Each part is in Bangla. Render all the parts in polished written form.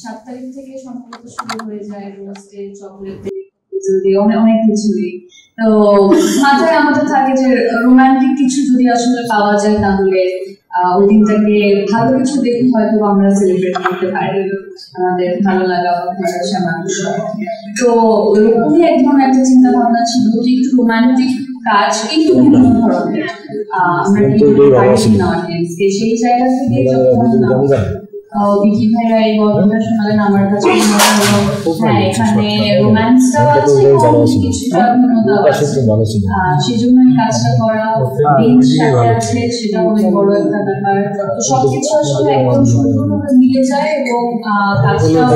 7 তারিখ থেকে সম্ভবত শুরু হয়ে যায় রোস্টে, চকলেটে, অনেক কিছুই। তো মাথায় আমাদের থাকে যে রোমান্টিক কিছু যদি আসলে পাওয়া যায় তাহলে ওই দিনটাকে ভালো কিছু দেখে হয়তো আমরা সেলিব্রেট করতে পারি আমাদের ভালো লাগা ভালোবাসা মানুষ। তো ওরকমই এক ধরনের একটা চিন্তা ভাবনা ছিল যে একটু রোমান্টিক কাজ কিন্তু বিভিন্ন ধরনের আমরা সেই জায়গা থেকে যখন বিকি ভাইরা এই গল্পটা শোনালেন আমার কাছে হ্যাঁ এখানে রোম্যান্সটাও আছে এবং কিছুটা ভিন্নতাও আছে, সেই জন্য কাজটা করা সাথে আছে সেটা অনেক বড় একটা ব্যাপার। তো সবকিছু আসলে একদম সুন্দরভাবে মিলে যায় এবং কাজটাও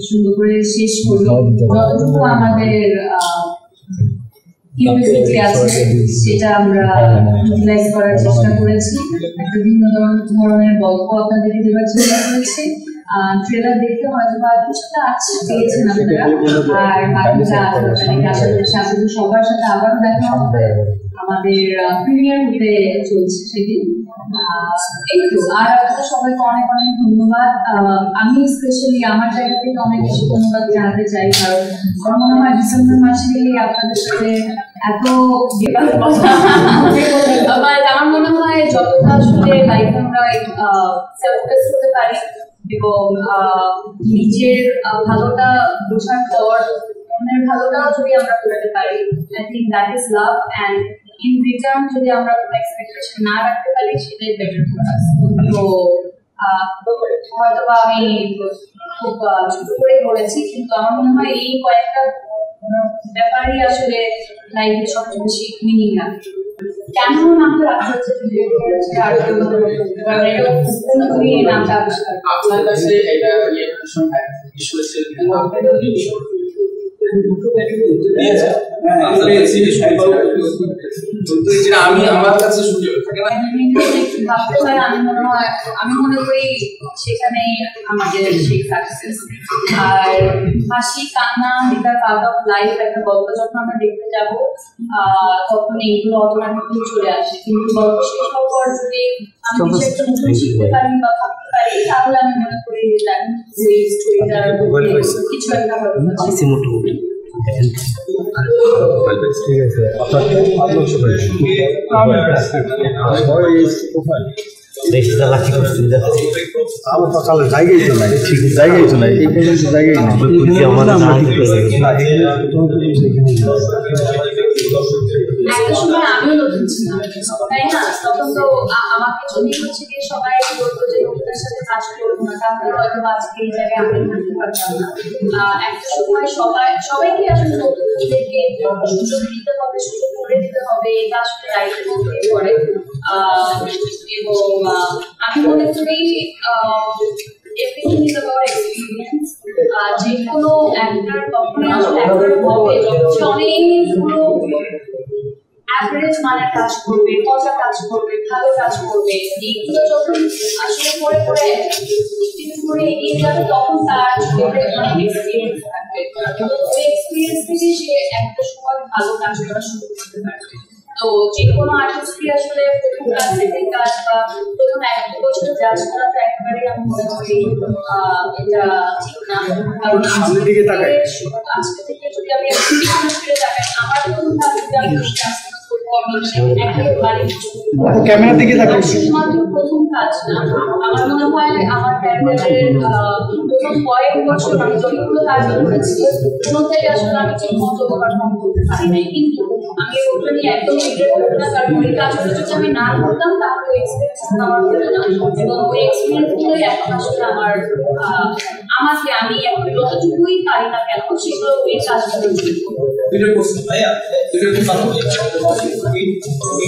সুন্দর করে শেষ করি যতটুকু আমাদের কিউরিওসিটি আছে সেটা আমরা ইউটিলাইজ করার চেষ্টা করেছি। একটা ভিন্ন ধরনের গল্প আপনাদেরকে দেওয়ার চেষ্টা করেছি। ট্রেলার দেখে হয়তো বা কিছুটা আচ্ছা পেয়েছেন আপনারা, আর বাকিটা আশা করছি আপনাদের সবার সাথে আবারও দেখা হবে। আমাদের প্রিমিয়ার হতে চলছে সেদিন। এই তো, আর আপনাদের সবাইকে অনেক অনেক ধন্যবাদ। আমি স্পেশালি আমার জায়গা থেকে অনেক বেশি ধন্যবাদ জানাতে চাই, কারণ আমার মনে হয় ডিসেম্বর মাসে গেলে আপনাদের সাথে এত আমার মনে হয় যতটা আসলে লাইফে আমরা সেলফলেস হতে পারি এবং নিজের ভালোটা বোঝার পর অন্যের ভালোটাও যদি আমরা করতে পারি, I think that is love. And in return যদি আমরা কোনো এক্সপেকটেশন না রাখতে পারি সেটাই বেটার ফর আস। তো হয়তো বা আমি খুব ছোট করে বলেছি, কিন্তু আমার মনে হয় এই কয়েকটা ব্যাপারই আসলে লাইফে সবচেয়ে বেশি মিনিং রাখে। কেন নামটা রাখা হচ্ছে নামটা আবিষ্কার আপনার কাছে এটা আমি আমার কাছে আমি মনে করি সেখানেই আমাদের সেই সাকসেস। আর হাসি কান্না এটা পার্ট অফ লাইফ, একটা গল্প যখন আমরা দেখতে যাব তখন এইগুলো অটোমেটিকলি চলে আসে, কিন্তু গল্প শেষ হওয়ার পর যদি আমি কিছু একটা নতুন শিখতে পারি বা ভাবতে পারি তাহলে আমি মনে করি যে ওই স্টোরিটার কিছু একটা হবে। ঠিক আছে, আমার সকালে জায়গায় তো নাই, ঠিক জায়গায় তো নাই, এই পর্যন্ত জায়গায় নাই। একটা সময় আমিও নতুন ছিলাম, তাই না? তখন তো আমাকে যদি হচ্ছে কি সবাই বলতো যে নতুনের সাথে কাজ করবো না, তাহলে হয়তো আজকে এই জায়গায় আমি থাকতে পারতাম না। একটা সময় সবাইকে আসলে নতুনদেরকে সুযোগ দিতে হবে, সুযোগ করে দিতে হবে, এটা আসলে দায়িত্বের মধ্যে পড়ে। এবং আমি মনে করি everything is about experience. যে কোনো অ্যাক্টর তখনই আসলে অ্যাক্টর হবে যখন অনেকগুলো অ্যাভারেজ মানের কাজ করবে, মজা কাজ করবে, ভালো কাজ করবে, এইগুলো যখন আসলে করে করে এগিয়ে যাবে তখন তার অনেক এক্সপিরিয়েন্স থাকবে এবং ওই এক্সপিরিয়েন্স থেকে সে একটা সময় ভালো কাজ করা শুরু করতে পারবে। তো যে কোনো আর্টিস্টকে আসলে প্রথম কাজ, সেকেন্ড কাজ বা প্রথম 1-2 বছর জাজ করাটা একেবারেই আমি মনে করি এটা ঠিক না। কারণ আজকে থেকে যদি আমি ফিরে যাবেন আমার প্রথম কাজ যদি আমি ক্যামেরার দিকে তাকাই, শুধুমাত্র প্রথম কাজ না, আমার মনে হয় আমার ক্যারিয়ারের প্রথম কয়েক বছর আমি যতগুলো কাজ করেছি কোনোটাই আসলে আমি ঠিক মতো পারফর্ম করতে পারি নাই, কিন্তু আমি ওগুলো নিয়ে একদম রিগ্রেট করবো না, কারণ ওই কাজগুলো যদি আমি না করতাম তাহলে ওই এক্সপিরিয়েন্স আমার হতো না। এবং ওই এক্সপিরিয়েন্সগুলোই এখন আসলে আমাকে আমি যতটুকুই পারি না কেন সেগুলো ওই কাজগুলো